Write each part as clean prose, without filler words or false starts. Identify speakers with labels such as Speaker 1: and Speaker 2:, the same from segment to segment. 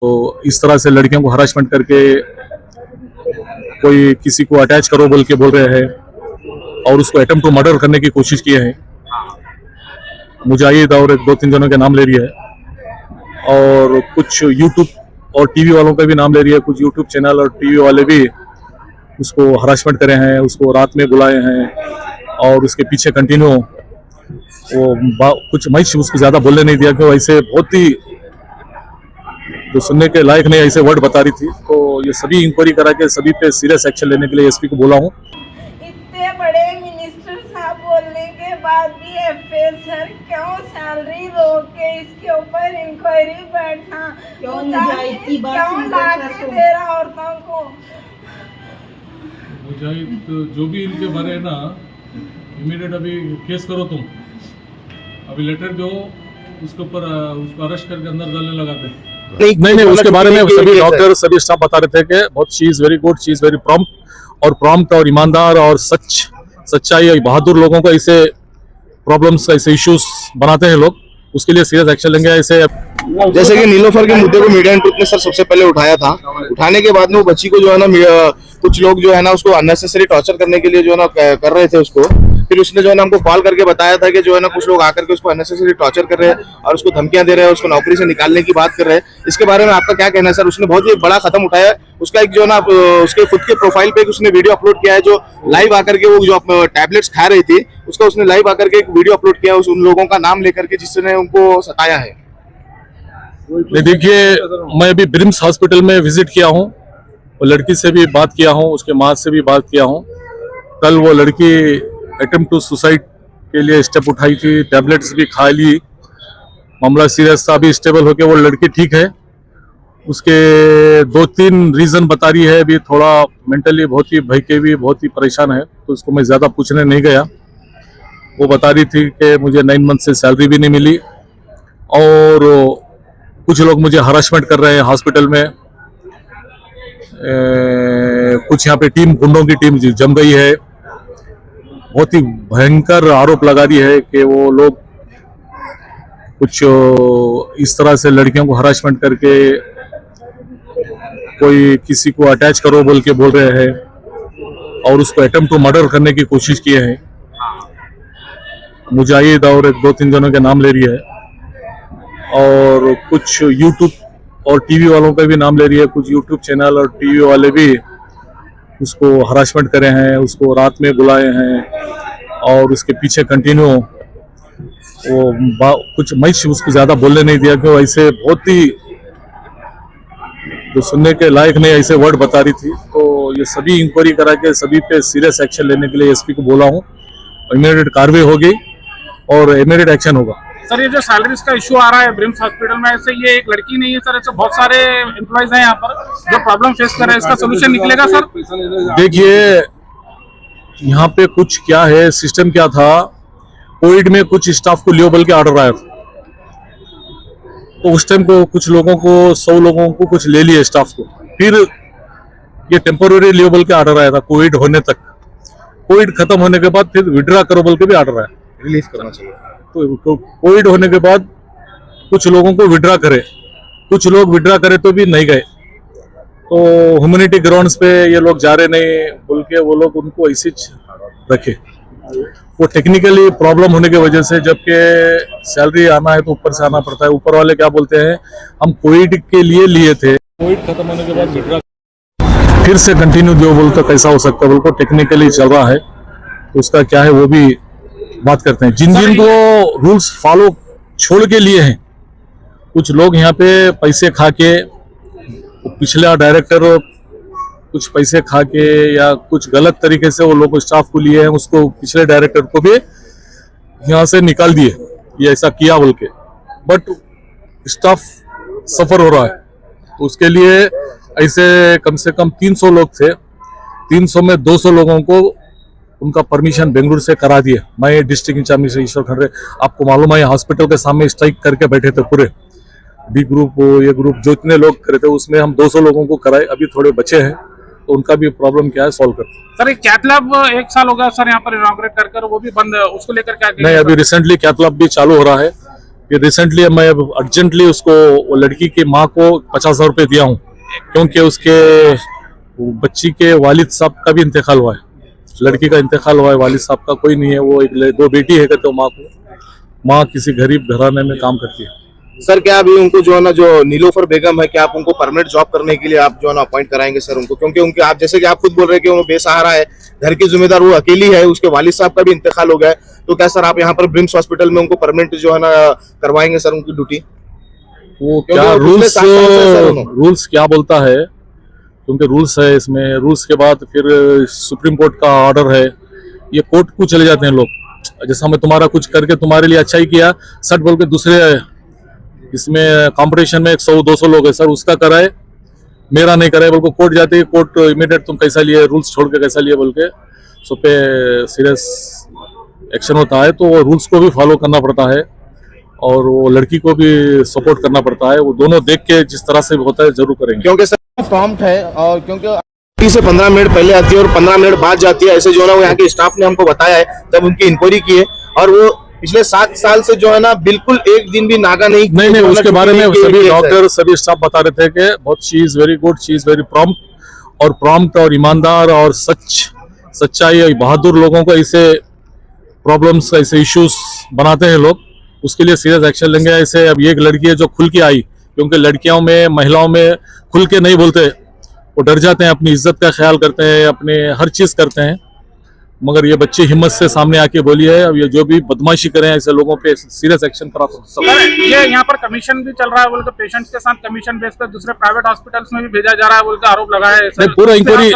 Speaker 1: तो इस तरह से लड़कियों को हरासमेंट करके कोई किसी को अटैच करो बोल के बोल रहे हैं और उसको अटेम्प्ट टू मर्डर करने की कोशिश किए हैं। मुजाहिद और 2-3 जनों के नाम ले रही है और कुछ यूट्यूब और टीवी वालों का भी नाम ले रही है। कुछ यूट्यूब चैनल और टीवी वाले भी उसको हरासमेंट करे हैं, उसको रात में बुलाए हैं और उसके पीछे कंटिन्यू वो कुछ मैं उसको ज़्यादा बोलने नहीं दिया कि ऐसे बहुत ही जो सुनने के लायक नहीं ऐसे वर्ड बता रही थी। तो ये सभी इंक्वायरी करा के सभी पे सीरियस एक्शन लेने के लिए एसपी को बोला हूँ।
Speaker 2: इतने बड़े मिनिस्टर साहब बोलने के बाद भी एफएस सर क्यों सैलरी रोक के इसके ऊपर इंक्वायरी बैठा, क्यों ला के दे रहा औरतों को।
Speaker 3: मुजाहिद जो भी इनके बारे है ना, इमीडिएट अभी केस करो तुम, अभी लेटर दो उसके ऊपर, उसको अरेस्ट करके अंदर डालने लगाते।
Speaker 1: नहीं, उसके बारे में सभी डॉक्टर सभी स्टाफ बता रहे थे कि बहुत she is very good, she is very prompt और ईमानदार और सच्चाई और बहादुर लोगों को ऐसे प्रॉब्लम्स ऐसे इश्यूज बनाते हैं लोग, उसके लिए सीरियस एक्शन लेंगे। ऐसे
Speaker 4: जैसे कि नीलोफर के मुद्दे को मीडिया एंड ट्रुथ ने सर सबसे पहले उठाया था। उठाने के बाद में वो बच्ची को जो है ना, कुछ लोग जो है ना उसको अननेसेसरी टॉर्चर करने के लिए जो है ना कर रहे थे उसको। फिर उसने जो है ना हमको कॉल करके बताया था कि जो है ना कुछ लोग आकर के उसको अननेसेसरी टॉर्चर कर रहे हैं और उसको धमकियां दे रहे हैं, उसको नौकरी से निकालने की बात कर रहे हैं। इसके बारे में आपका क्या कहना है सर? उसने बहुत ही बड़ा कदम उठाया है। उसका एक जो है ना उसके खुद के प्रोफाइल पे उसने वीडियो अपलोड किया है, जो लाइव आकर के वो जो टैबलेट्स खा रही थी उसका उसने लाइव आकर के एक वीडियो अपलोड किया है उन लोगों का नाम लेकर के जिसने उनको सताया है।
Speaker 1: देखिए, मैं अभी ब्रिम्स हॉस्पिटल में विजिट किया हूँ, वो लड़की से भी बात किया हूँ, उसके माँ से भी बात किया हूँ। कल वो लड़की अटेम्प्ट टू सुसाइड के लिए स्टेप उठाई थी, टैबलेट्स भी खा ली, मामला सीरियस था। अभी स्टेबल होके वो लड़की ठीक है। उसके 2-3 रीजन बता रही है, अभी थोड़ा मेंटली बहुत ही भयके भी बहुत ही परेशान है, तो उसको मैं ज़्यादा पूछने नहीं गया। वो बता रही थी कि मुझे 9 मंथ से सैलरी भी नहीं मिली और कुछ लोग मुझे हरासमेंट कर रहे हैं हॉस्पिटल में। कुछ यहाँ पे टीम, गुंडों की टीम जम गई है। बहुत ही भयंकर आरोप लगा रही है कि वो लोग कुछ इस तरह से लड़कियों को हरासमेंट करके कोई किसी को अटैच करो बोल के बोल रहे हैं और उसको अटेम्प्ट टू मर्डर करने की कोशिश किए हैं। मुजाहिद और 2-3 जनों के नाम ले रही है और कुछ यूट्यूब और टीवी वालों का भी नाम ले रही है। कुछ यूट्यूब चैनल और टीवी वाले भी उसको हरासमेंट करे हैं, उसको रात में बुलाए हैं और उसके पीछे कंटिन्यू वो कुछ मैं उसको ज़्यादा बोलने नहीं दिया कि ऐसे बहुत ही जो सुनने के लायक नहीं ऐसे वर्ड बता रही थी। तो ये सभी इंक्वायरी करा के सभी पे सीरियस एक्शन लेने के लिए एसपी को बोला हूँ। इमीडिएट कार्रवाई होगी और इमीडिएट एक्शन होगा।
Speaker 5: सर, ये जो सैलरीज का इशू आ रहा है ब्रिम्स हॉस्पिटल में, ऐसे ये एक लड़की नहीं है सर, ऐसे बहुत सारे एम्प्लॉइज हैं यहाँ पर जो प्रॉब्लम फेस कर रहे हैं, इसका सोल्यूशन निकलेगा सर?
Speaker 1: देखिए, यहाँ पे कुछ क्या है, सिस्टम क्या था, कोविड में कुछ स्टाफ को लियो बोल के ऑर्डर आया था, तो उस टाइम को कुछ लोगों को 100 लोगों को कुछ ले लिए स्टाफ को। फिर ये टेम्पोररी लियो बोल के ऑर्डर आया था कोविड होने तक। कोविड खत्म होने के बाद फिर विड्रा करो बोल के भी ऑर्डर आया,
Speaker 4: रिलीफ करना चाहिए।
Speaker 1: तो कोविड होने के बाद कुछ लोगों को विड्रा करे, कुछ लोग विड्रा करे तो भी नहीं गए, तो ह्यूमैनिटी ग्राउंड्स पे ये लोग जा रहे नहीं बोल के वो लोग उनको ऐसे रखे। वो टेक्निकली प्रॉब्लम होने की वजह से, जबकि सैलरी आना है तो ऊपर से आना पड़ता है। ऊपर वाले क्या बोलते हैं, हम कोविड के लिए लिए थे, कोविड खत्म होने के बाद विड्रा फिर से कंटिन्यू दो बोल तो कैसा हो सकता है, बोल को टेक्निकली चल रहा है, तो उसका क्या है वो भी बात करते हैं। जिन जिन को रूल्स फॉलो छोड़ के लिए हैं, कुछ लोग यहाँ पे पैसे खा के, पिछला डायरेक्टर कुछ पैसे खा के या कुछ गलत तरीके से वो लोग स्टाफ को लिए हैं, उसको पिछले डायरेक्टर को भी यहाँ से निकाल दिए, ये ऐसा किया बोल के। बट स्टाफ सफर हो रहा है, तो उसके लिए ऐसे कम से कम 300 लोग थे, 300 में 200 लोगों को उनका परमिशन बेंगलुरु से करा दिया। मैं डिस्ट्रिक्ट इंचार्ज मिनिस्टर ईश्वर खंडरे, आपको मालूम है हॉस्पिटल के सामने स्ट्राइक करके बैठे थे पूरे बी ग्रुप, ये ग्रुप जो इतने लोग करे थे उसमें हम 200 लोगों को कराए। अभी थोड़े बचे हैं तो उनका भी प्रॉब्लम क्या है सॉल्व करते।
Speaker 5: सर, एक कैथ लैब 1 साल हो गया सर यहाँ पर इनॉग्रेट कर, वो भी बंद है, उसको लेकर क्या?
Speaker 1: नहीं, अभी रिसेंटली कैथ लैब भी चालू हो रहा है। ये रिसेंटली मैं अर्जेंटली उसको, वो लड़की की माँ को 50,000 रुपये दिया हूँ, क्योंकि उसके बच्ची के वालिद साहब का भी इंतकाल हुआ है, लड़की का इंतकाल हुआ है, वालिद साहब का कोई नहीं है, वो एक 2 बेटी है कहते हो माँ को, माँ किसी गरीब घराने में काम करती है।
Speaker 4: सर क्या अभी उनको जो है ना, जो नीलोफर बेगम है, क्या आप उनको परमानेंट जॉब करने के लिए आप जो है ना अपॉइंट कराएंगे सर उनको? क्योंकि उनके, आप जैसे कि आप खुद बोल रहे हैं कि वो बेसहारा है, घर की जिम्मेदार वो अकेली है, उसके वालिद साहब का भी इंतकाल हो गया है, तो क्या सर आप यहाँ पर ब्रिम्स हॉस्पिटल में उनको परमानेंट जो है ना करवाएंगे सर उनकी ड्यूटी?
Speaker 1: वो क्या रूल्स क्या बोलता है, क्योंकि रूल्स है इसमें, रूल्स के बाद फिर सुप्रीम कोर्ट का ऑर्डर है, ये कोर्ट को चले जाते हैं लोग। जैसा मैं तुम्हारा कुछ करके तुम्हारे लिए अच्छा ही किया, सट बोल के दूसरे इसमें कंपटीशन में 100-200 लोग है सर, उसका कराए, मेरा नहीं कराए बोल को कोर्ट जाते हैं, कोर्ट इमीडिएट तुम कैसा लिए, रूल्स छोड़ के कैसा लिए बोल के सो पे सीरियस एक्शन होता है। तो वो रूल्स को भी फॉलो करना पड़ता है और वो लड़की को भी सपोर्ट करना पड़ता है, वो दोनों देख के जिस तरह से होता है जरूर करेंगे।
Speaker 4: क्योंकि सर प्रॉम्प्ट है, और क्योंकि 30 से 15 मिनट पहले आती है और 15 मिनट बाद जाती है, ऐसे जो है ना वो यहाँ के स्टाफ ने हमको बताया है जब उनकी इंक्वायरी की है। और वो पिछले 7 साल से जो है ना बिल्कुल एक दिन भी नागा नहीं
Speaker 1: उसके बारे में सभी डॉक्टर सभी स्टाफ बता रहे थे कि बहुत she is very good, she is very prompt और ईमानदार और सच्चाई और बहादुर लोगों को ऐसे प्रॉब्लम्स, ऐसे इश्यूज बनाते हैं लोग, उसके लिए सीरियस एक्शन लेंगे। ऐसे अब ये एक लड़की है जो खुल के आई, क्योंकि लड़कियों में, महिलाओं में खुल के नहीं बोलते, वो डर जाते हैं, अपनी इज्जत का ख्याल करते हैं, अपने हर चीज करते हैं, मगर ये बच्ची हिम्मत से सामने आके बोली है। अब ये जो भी बदमाशी करें ऐसे लोगों पे सीरियस एक्शन करा सकते हैं।
Speaker 5: ये यहाँ पर कमीशन भी चल रहा है बोल के, पेशेंट्स के साथ कमीशन बेस पर दूसरे प्राइवेट हॉस्पिटल्स में भी भेजा जा रहा है बोल के आरोप लगा है।
Speaker 1: पूरा इंक्वायरी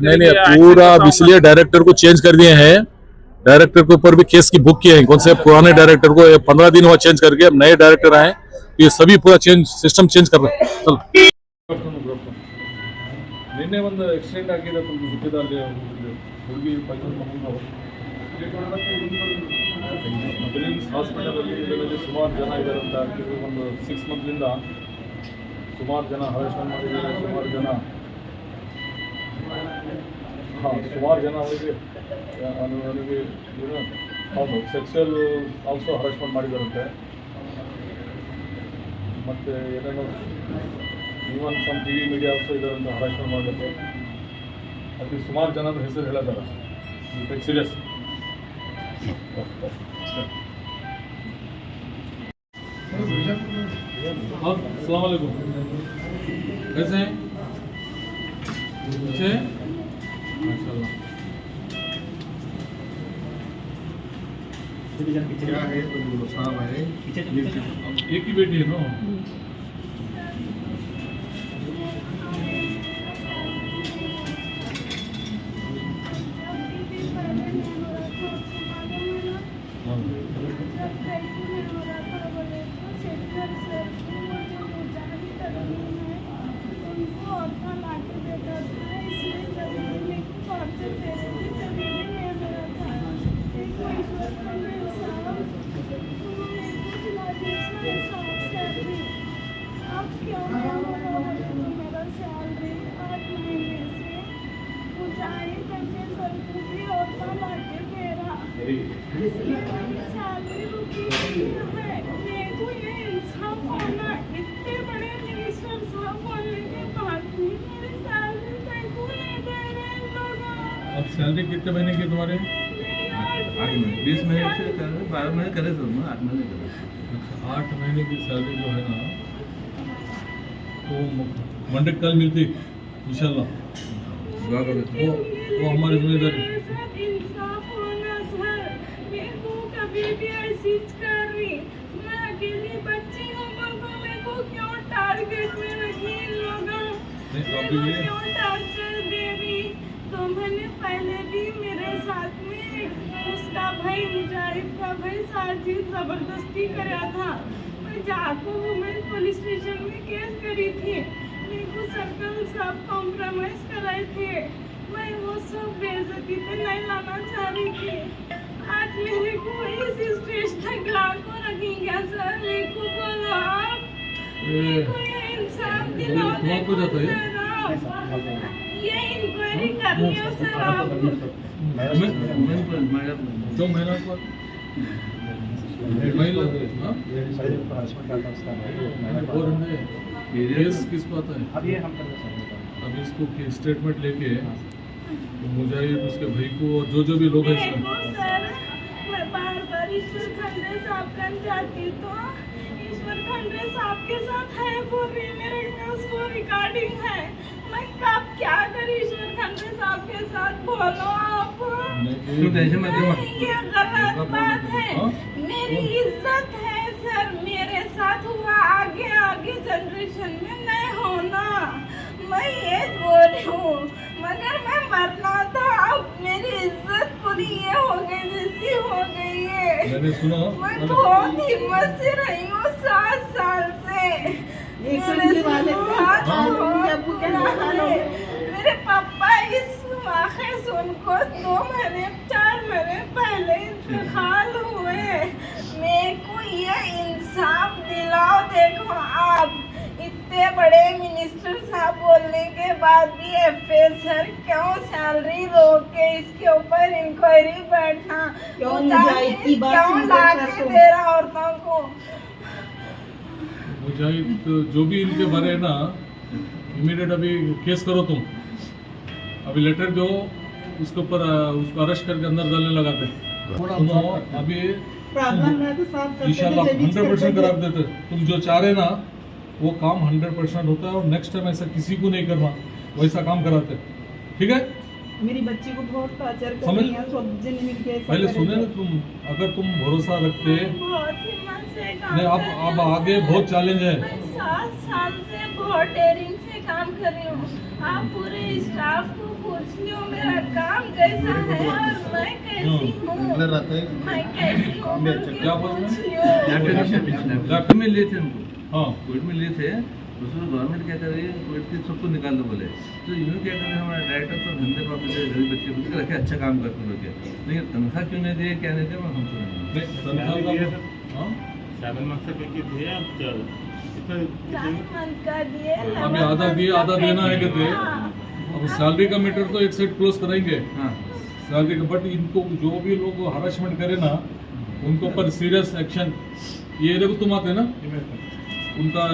Speaker 1: नहीं, पूरा इसलिए डायरेक्टर को चेंज कर दिए हैं, डायरेक्टर के ऊपर भी केस की बुक किए हैं, कौन से पुराने डायरेक्टर को 15 दिन हुआ चेंज करके, अब नए डायरेक्टर आए, ये सभी पूरा सिस्टम चेंज कर रहे हैं। चलो
Speaker 3: ನಿನ್ನೆ ಒಂದು ಆಕ್ಸಿಡೆಂಟ್ ಆಗಿದೆ ತುಂಬ ಸುದ್ದಿದಲ್ಲಿ ಹುಡುಗಿ ಬ್ರಿಮ್ಸ್ ಹಾಸ್ಪಿಟಲಲ್ಲಿ ಇದರಲ್ಲಿ ಸುಮಾರು ಜನ ಇದ್ದಾರೆ ಅಂತ ಆಗ್ತಿದ್ರು, ಒಂದು 6 ಮಂತ್ಲಿಂದ ಸುಮಾರು ಜನ ಹರಾಸ್ಮೆಂಟ್ ಮಾಡಿದ್ದಾರೆ, ಸುಮಾರು ಜನ ಅವರಿಗೆ ಹೌದು ಸೆಕ್ಸುವಲ್ ಆಲ್ಸೋ ಹರಾಸ್ಮೆಂಟ್ ಮಾಡಿದಾರಂತೆ, ಮತ್ತು ಏನೇನೋ even some T V media also ಇದರಿಂದ ಹರಾಸ್ಮೆಂಟ್ ಮಾಡಲಿಕ್ಕೆ ಅದಕ್ಕೆ ಸುಮಾರು ಜನದ ಹೆಸರು ಹೇಳಿದ್ದಾರೆ. Take serious. अस्सलाम वालेकुम, कैसे हैं? अच्छे हैं माशाल्लाह। एक ही बेटी है ना? अब सैलरी कितने महीने की तुम्हारे?
Speaker 6: 8 महीने, 20 महीने से 12 महीने करे सर, 8 महीने करे।
Speaker 3: 8 महीने की सैलरी जो है ना, तो मंडे कल मिलती इंशाल्लाह, वो हमारी जिम्मेदारी।
Speaker 2: इंसाफ होना सर, मेरे को कभी भी ऐसी कर रही, मैं अकेली बच्ची हूँ, मेरे को क्यों टारगेट में रखी इन लोगों, क्यों टार्चर दे रही। तो मैंने पहले भी मेरे साथ में उसका भाई मुजाहिद का भाई साजिद जबरदस्ती करा था, मैं जाकर वुमेन पुलिस स्टेशन में केस करी थी, मेरे को सर्कल सब कॉम्प्रोमाइज कराए थे, मैं वो सब बेइज्जती पे नहीं लाना चाह रही थी। आज मेरे को इस स्टेज तक लाकर रखेंगे सर, मेरे को बोलो आप, मेरे को ये इंसाफ दिलाओ, ये इंक्वायरी करनी है सर आप।
Speaker 3: जो महिला को महिला हाँ? और हमने केस किसको आता है? अब इसको स्टेटमेंट लेके तो मुजाहिद उसके भाई को और जो भी लोग हैं इसमें
Speaker 2: देखो सर, मैं बार बार ईश्वर खंडे साहब कर जाती तो ईश्वर खंडे साहब के साथ है बोल रही मेरे में उसको रिकॉर्डिंग है। मैं कब क्या करूँ ईश्वर खंडे साहब के साथ, बोलो आप।
Speaker 6: तू टेंशन मत ले।
Speaker 2: नहीं, ये गलत बात है, मेरी इज्जत है सर, मेरे साथ हुआ, आगे आगे जनरेशन में नहीं होना। मैं ये बोल रही हूँ, मगर मैं मरना था, अब मेरी इज्जत पूरी ये हो गई जैसी हो गई है।
Speaker 3: मैंने सुना
Speaker 2: मैं बहुत हिम्मत से रही हूँ 7 साल से। मेरे मेरे पापा इस वाक़े सुनको 2 महीने 4 महीने पहले इंतकाल हुए। मेरे को ये इंसाफ दिलाओ। देखो आप इतने बड़े मिनिस्टर साहब बोलने के बाद भी एफए सर क्यों सैलरी रोक के इसके ऊपर इंक्वायरी बैठा, क्यों ला के दे रहा औरतों को।
Speaker 3: मुजाहिद जो भी इनके बारे है ना, इमीडिएट अभी केस करो तुम, अभी लेटर दो, उसके ऊपर उसको अरेस्ट करके अंदर डालने लगाते। सुनो अभी इंशाल्लाह 100% करा देते। तुम जो चाह रहे ना वो काम 100% होता है और नेक्स्ट टाइम ऐसा किसी को नहीं करना, वैसा काम कराते। ठीक है,
Speaker 7: मेरी बच्ची को बहुत टॉर्चर कर
Speaker 3: समझ
Speaker 7: रही है, सब जन मिलके ऐसा
Speaker 3: पहले
Speaker 7: करे
Speaker 3: सुने ना
Speaker 7: तो।
Speaker 3: तुम, अगर तुम भरोसा रखते
Speaker 2: बहुत हिम्मत से काम
Speaker 3: नहीं,
Speaker 2: कर रही
Speaker 3: अब
Speaker 2: हूँ।
Speaker 3: आगे बहुत चैलेंज है।
Speaker 2: मैं 7 साल से बहुत डेयरिंग से काम कर रही हूँ। आप पूरे स्टाफ को पूछ लियो मेरा काम कैसा है और मैं कैसी हूँ, मैं कैसी हूँ बोल के
Speaker 3: क्या बोल रहे हैं?
Speaker 2: पूछ लियो।
Speaker 6: डॉक्टर में लिए थे उनको,
Speaker 3: हाँ
Speaker 6: कोविड में लिए थे, उसमें गवर्नमेंट क्या कर रही है, कोविड के सबको निकाल दो बोले, तो इन्होंने क्या कर रहे हैं, हमारे डायरेक्टर तो धंधे प्रॉफिट गरीब बच्चे उसके रखे अच्छा काम करते लोग, लेकिन तनख्वाह क्यों नहीं दिए, क्या नहीं दिया, मैं हमको नहीं।
Speaker 3: नहीं, तनख्वाह का हाँ?
Speaker 8: 7 मंथ से पैकेज दिए आप
Speaker 2: चार मंथ का दिए,
Speaker 3: अभी आधा दिए, आधा देना है कहते। अब सैलरी का मीटर तो एक साइड क्लोज कराएंगे
Speaker 6: हाँ
Speaker 3: सैलरी का, बट इनको जो भी लोग हरासमेंट करे ना उनको पर सीरियस एक्शन। ये देखो तुम आते ना, उनका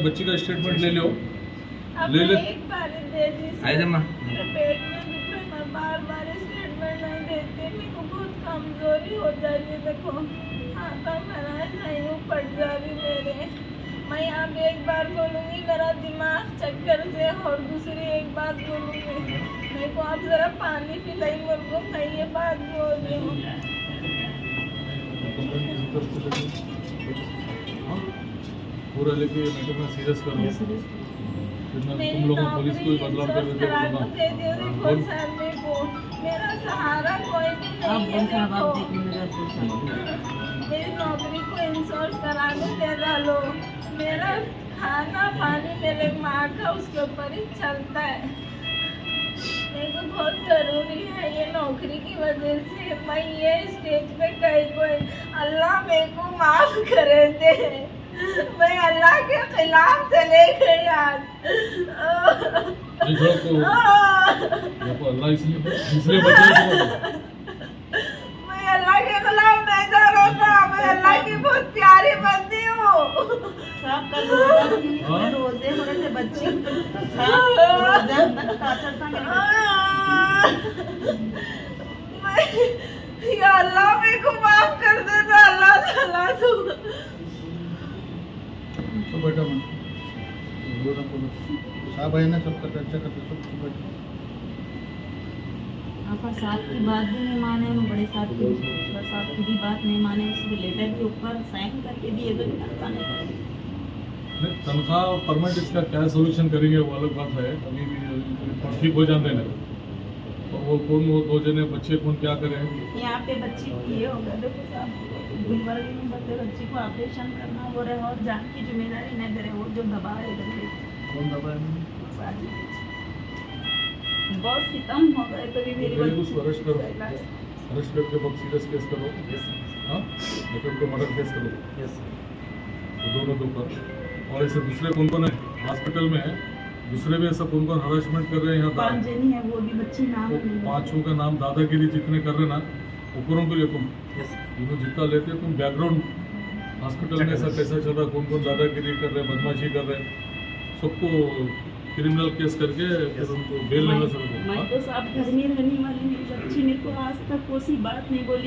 Speaker 3: बच्ची का स्टेटमेंट ले लो,
Speaker 2: अब
Speaker 3: ले ले।
Speaker 2: एक बार दे दी सर।
Speaker 6: आई जमा
Speaker 2: मेरे पेट में दुख रहा है, मैं बार बार स्टेटमेंट नहीं देती, मेरे को बहुत कमजोरी हो जा रही है। देखो हाथा मेरा नहीं हूँ, पट जा रही मेरे। मैं यहाँ भी एक बार बोलूँगी मेरा दिमाग चक्कर से, और दूसरी एक बात बोलूँगी, मेरे को आप जरा पानी पिलाई मेरे को, मैं ये बात बोल रही हूँ।
Speaker 3: हाँ? पूरा लेके मैटर में सीरियस करो, फिर मैं तुम लोगों पुलिस को भी बदलाव कर देते हो। बोल
Speaker 2: मेरा सहारा कोई भी नहीं है। देखो मेरी नौकरी को इंश्योरेंस कराने दे डालो, मेरा खाना पानी मेरे माँ का उसके ऊपर ही चलता है। मेरे को बहुत जरूरी है ये नौकरी की वजह से। मैं ये स्टेज पे गई कोई, अल्लाह मेरे को माफ करे दे, मैं अल्लाह के खिलाफ चले गई आज।
Speaker 3: देखो अल्लाह इसलिए बचाए।
Speaker 2: मैं अल्लाह के खिलाफ नहीं जा रहा था, मैं अल्लाह की बहुत प्यारी बंदी हूँ।
Speaker 7: साहब का रोजे हो रहे थे बच्चे, रोजा अंदर टॉर्चर था मेरे
Speaker 2: या अल्लाह मेरे को माफ कर देना, अल्लाह ताला तू।
Speaker 3: तो बेटा मैं
Speaker 8: साहब है ना, सबका चर्चा करते सब बैठे।
Speaker 9: आपका साहब की बात भी नहीं माने, बड़े साहब की भी बात नहीं माने, उसके लेटर के ऊपर साइन करके दिए गए, तनख्वाह नहीं करेंगे।
Speaker 3: तनख्वाह परमानेंट इसका क्या सोल्यूशन करेंगे वो अलग बात है। अभी भी ठीक हो जाते हैं तो वो कौन, वो 2 जने बच्चे कौन क्या करें।
Speaker 7: यहाँ पे बच्ची ये हो गया, देखो साहब गुलबर्ग में बच्ची को ऑपरेशन करना हो रहा है और जान की जिम्मेदारी नहीं दे रहे, वो जो दबा है
Speaker 8: कौन दबाए?
Speaker 7: बहुत सितम हो गए। तो भी मेरी
Speaker 3: पहले उसको अरेस्ट करो,
Speaker 7: बच्ची
Speaker 3: अरेस्ट करके बहुत सीरियस केस करो। हाँ, लेकिन उनको मर्डर केस करो तो दोनों के ऊपर। और ऐसे दूसरे कौन कौन है हॉस्पिटल में, दूसरे भी ऐसा कौन कौन हरासमेंट कर रहे हैं यहाँ
Speaker 7: 5 जनी है, वो भी बच्ची नाम
Speaker 3: वो 5 का नाम दादागिरी जितने कर रहे ना, ऊपरों के लिए तुम इन्हों जितना लेते तुम बैकग्राउंड हॉस्पिटल में ऐसा कैसा चल रहा है, कौन कौन दादागिरी कर रहे हैं, बदमाशी कर रहे हैं, सबको क्रिमिनल केस करके फिर उनको बेल लेना
Speaker 9: मैं तो साहब घर में रहने वाली मेरी बच्ची मेरे को आज तक कोई सी बात नहीं बोली।